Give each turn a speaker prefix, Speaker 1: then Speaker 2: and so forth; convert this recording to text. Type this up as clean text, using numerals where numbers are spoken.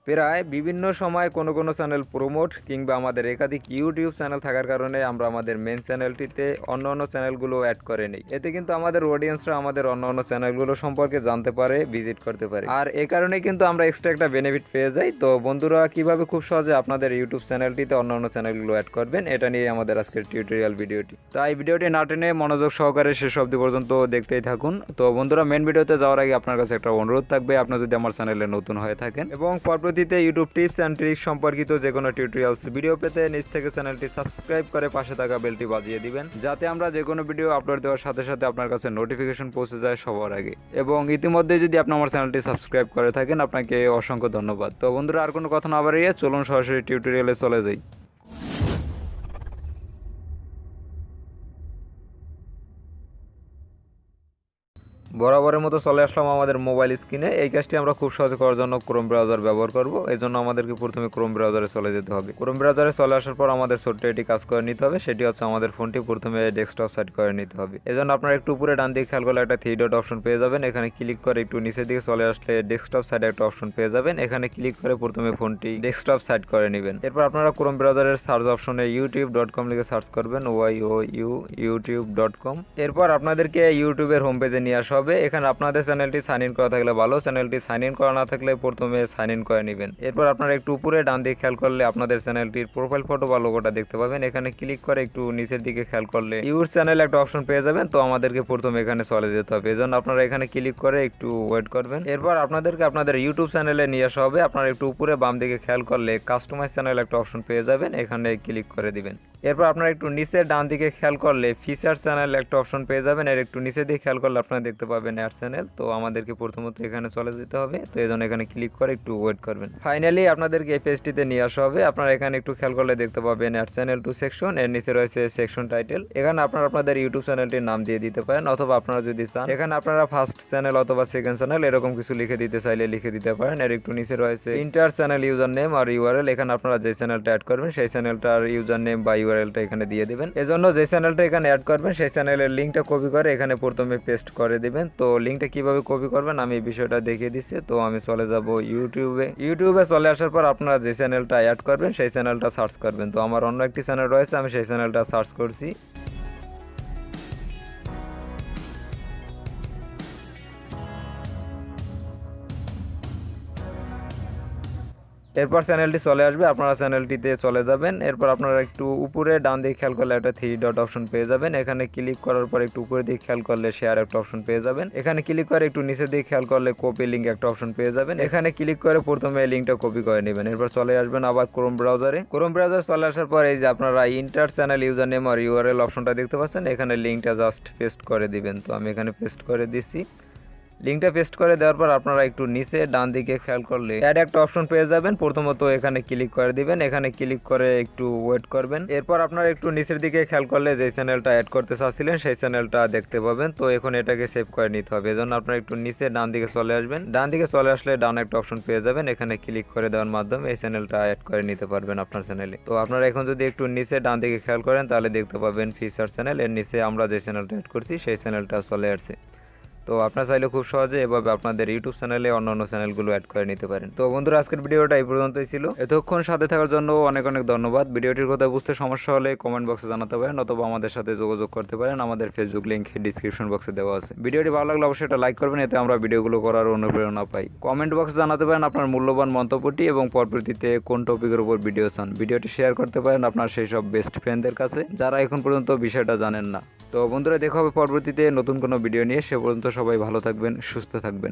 Speaker 1: প্রায় বিভিন্ন সময় কোনো কোনো চ্যানেল প্রমোট কিংবা আমাদের একাধিক ইউটিউব চ্যানেল থাকার কারণে আমরা আমাদের মেন চ্যানেলটিতে অন্য অন্য চ্যানেলগুলো অ্যাড করে নিই। এতে কিন্তু আমাদের অডিয়েন্সরা আমাদের অন্য অন্য চ্যানেলগুলো সম্পর্কে জানতে পারে, ভিজিট করতে পারে, আর এ কারণে কিন্তু আমরা এক্সট্রা একটা বেনিফিট পেয়ে যাই। তো বন্ধুরা, কিভাবে খুব সহজে আপনাদের ইউটিউব চ্যানেলটিতে অন্য অন্য চ্যানেলগুলো অ্যাড করবেন, এটা নিয়ে আমাদের আজকের টিউটোরিয়াল ভিডিওটি। তাই ভিডিওটি না টেনে মনোযোগ সহকারে শেষ অবধি পর্যন্ত দেখতেই থাকুন। তো বন্ধুরা, মেন ভিডিওতে যাওয়ার আগে আপনার কাছে একটা অনুরোধ থাকবে, আপনি যদি আমার চ্যানেলে নতুন হয়ে থাকেন এবং পরবর্তীতে ইউটিউব টিপস অ্যান্ড ট্রিক্স সম্পর্কিত যে কোনো টিউটোরিয়ালস ভিডিও পেতে নিচ থেকে চ্যানেলটি সাবস্ক্রাইব করে পাশে থাকা বেলটি বাজিয়ে দিবেন, যাতে আমরা যে কোনো ভিডিও আপলোড দেওয়ার সাথে সাথে আপনার কাছে নোটিফিকেশন পৌঁছে যায় সবার আগে। এবং ইতিমধ্যে যদি আপনি আমার চ্যানেলটি সাবস্ক্রাইব করে থাকেন, আপনাকে অসংখ্য ধন্যবাদ। তো বন্ধুরা, আর কোনো কথা না বাড়িয়ে চলুন সরাসরি টিউটোরিয়ালে চলে যাই। বরাবরের মতো চলে আসলাম আমাদের মোবাইল স্ক্রিনে। এই কাজটি আমরা খুব সহজে করার জন্য ক্রোম ব্রাউজার ব্যবহার করব। এই জন্য আমাদেরকে প্রথমে ক্রোম ব্রাউজারে চলে যেতে হবে। ক্রোম ব্রাউজারে চলে আসার পর আমাদের ছোট্ট এটি কাজ করে নিতে হবে, সেটি হচ্ছে আমাদের ফোনটি প্রথমে ডেস্কটপ সেট করে নিতে হবে। এই জন্য আপনারা একটু উপরে ডান দিকে খেয়াল করলে একটা 3 ডট অপশন পেয়ে যাবেন। এখানে ক্লিক করে একটু নিচের দিকে চলে আসলে ডেস্কটপ সাইডে একটা অপশন পেয়ে যাবেন। এখানে ক্লিক করে প্রথমে ফোনটি ডেস্কটপ সেট করে নেবেন। এরপর আপনারা ক্রোম ব্রাউজারের সার্চ অপশনে youtube.com লিখে সার্চ করবেন, youtube.com। এরপর আপনাদেরকে ইউটিউবের হোম পেজে নিয়ে আসা হবে। এখানে আপনাদের চ্যানেলটি সাইন ইন করা থাকলে ভালো, চ্যানেলটি সাইন ইন করা না থাকলে প্রথমে সাইন ইন করে নেবেন। এরপর আপনারা একটু উপরে ডান দিকে খেয়াল করলে আপনাদের চ্যানেলটির প্রোফাইল ফটো বা লোগোটা দেখতে পাবেন। এখানে ক্লিক করে একটু নিচের দিকে খেয়াল করলে ইউর চ্যানেল একটা অপশন পেয়ে যাবেন। তো আমাদেরকে প্রথমে এখানে চলে যেতে হবে, এজন্য আপনারা এখানে ক্লিক করে একটু ওয়েট করবেন। এরপর আপনাদেরকে আপনাদের ইউটিউব চ্যানেলে নিয়ে আসা হবে। আপনারা একটু উপরে বাম দিকে খেয়াল করলে কাস্টমাইজ চ্যানেল একটা অপশন পেয়ে যাবেন, এখানে ক্লিক করে দিবেন। এরপর আপনারা একটু নিচে ডান দিকে খেয়াল করলে ফিচার চ্যানেল একটা অপশন পেয়ে যাবেন। এর একটু নিচে দিকে খেয়াল করলে আপনারা দেখতে পাবেন অ্যাড চ্যানেল। তো আমাদেরকে প্রথমত এখানে চলে যেতে হবে, তো এই জন্য এখানে ক্লিক করে একটু ওয়েট করবেন। ফাইনালি আপনাদেরকে এই পেজটিতে নিয়ে আসা হবে। আপনারা এখানে একটু খেয়াল করলে দেখতে পাবেন অ্যাড চ্যানেল টু সেকশন, এর নিচে রয়েছে সেকশন টাইটেল। এখানে আপনারা আপনাদের ইউটিউব চ্যানেলটির নাম দিয়ে দিতে পারেন, অথবা আপনারা যদি চান এখানে আপনারা ফার্স্ট চ্যানেল অথবা সেকেন্ড চ্যানেল এরকম কিছু লিখে দিতে চাইলে লিখে দিতে পারেন। এর একটু নিচে রয়েছে ইন্টার চ্যানেল ইউজার নেম আর ইউআরএল। এখানে আপনারা যে চ্যানেলটা অ্যাড করবেন সেই চ্যানেলটার ইউজার নেম বা ইউআরএলটা এখানে দিয়ে দিবেন। এজন্য যে চ্যানেলটা এখানে অ্যাড করবেন সেই চ্যানেলের লিঙ্কটা কপি করে এখানে প্রথমে পেস্ট করে দিবেন। তো লিঙ্কটা কিভাবে কপি করবেন আমি এই বিষয়টা দেখিয়ে দিচ্ছি। তো আমি চলে যাব ইউটিউবে চলে আসার পর আপনারা যে চ্যানেলটা অ্যাড করবেন সেই চ্যানেলটা সার্চ করবেন। তো আমার অন্য একটি চ্যানেল রয়েছে, আমি সেই চ্যানেলটা সার্চ করছি। এরপর চ্যানেলটি চলে আসবে, আপনারা চ্যানেলটিতে চলে যাবেন। এরপর আপনারা একটু উপরে ডান দিকে খেয়াল করলে একটা 3 ডট অপশন পেয়ে যাবেন। এখানে ক্লিক করার পর একটু উপরে দিকে খেয়াল করলে শেয়ার একটা অপশন পেয়ে যাবেন। এখানে ক্লিক করে একটু নিচের দিকে খেয়াল করলে কপি লিঙ্ক একটা অপশন পেয়ে যাবেন। এখানে ক্লিক করে প্রথমে লিঙ্কটা কপি করে নেবেন। এরপর চলে আসবেন আবার ক্রোম ব্রাউজারে। ক্রোম ব্রাউজার চলে আসার পর এই যে আপনারা ইন্টার চ্যানেল ইউজার নেম আর ইউআরএল অপশনটা দেখতে পাচ্ছেন, এখানে লিঙ্কটা জাস্ট পেস্ট করে দিবেন। তো আমি এখানে পেস্ট করে দিচ্ছি। লিঙ্কটা পেস্ট করে দেওয়ার পর আপনারা একটু নিচে ডান দিকে খেয়াল করলে অ্যাড একটা অপশন পেয়ে যাবেন। প্রথমত এখানে ক্লিক করে দিবেন, এখানে ক্লিক করে একটু ওয়েট করবেন। এরপর আপনারা একটু নিচের দিকে খেয়াল করলে যে চ্যানেলটা অ্যাড করতে চাচ্ছিলেন সেই চ্যানেলটা দেখতে পাবেন। তো এখন এটাকে সেভ করে নিতে হবে, এজন্য আপনারা একটু নিচে ডান দিকে চলে আসবেন। ডান দিকে চলে আসলে ডান একটা অপশন পেয়ে যাবেন, এখানে ক্লিক করে দেওয়ার মাধ্যমে এই চ্যানেলটা অ্যাড করে নিতে পারবেন আপনার চ্যানেলে। তো আপনারা এখন যদি একটু নিচে ডান দিকে খেয়াল করেন তাহলে দেখতে পাবেন ফিচার চ্যানেল, এর নিচে আমরা যে চ্যানেলটা অ্যাড করছি সেই চ্যানেলটা চলে আসছে। তো আপনারা চাইলে খুব সহজে এভাবে আপনাদের ইউটিউব চ্যানেলে অন্যান্য চ্যানেলগুলো অ্যাড করে নিতে পারেন। তো বন্ধুরা, আজকের ভিডিওটা এই পর্যন্তই ছিল। এতক্ষণ সাথে থাকার জন্য অনেক অনেক ধন্যবাদ। ভিডিওটির কথা বুঝতে সমস্যা হলে কমেন্ট বক্সে জানাতে পারেন, অথবা আমাদের সাথে যোগাযোগ করতে পারেন। আমাদের ফেসবুক লিঙ্ক ডিসক্রিপশন বক্সে দেওয়া আছে। ভিডিওটি ভালো লাগলে অবশ্যই এটা লাইক করবেন, এতে আমরা ভিডিওগুলো করার অনুপ্রেরণা পাই। কমেন্ট বক্সে জানাতে পারেন আপনার মূল্যবান মন্তব্যটি এবং পরবর্তীতে কোন টপিকের উপর ভিডিও চান। ভিডিওটি শেয়ার করতে পারেন আপনার সেই সব বেস্ট ফ্রেন্ডদের কাছে যারা এখন পর্যন্ত বিষয়টা জানেন না। তো বন্ধুরা, দেখা হবে পরবর্তীতে নতুন কোনো ভিডিও নিয়ে। সে পর্যন্ত সবাই ভালো থাকবেন, সুস্থ থাকবেন।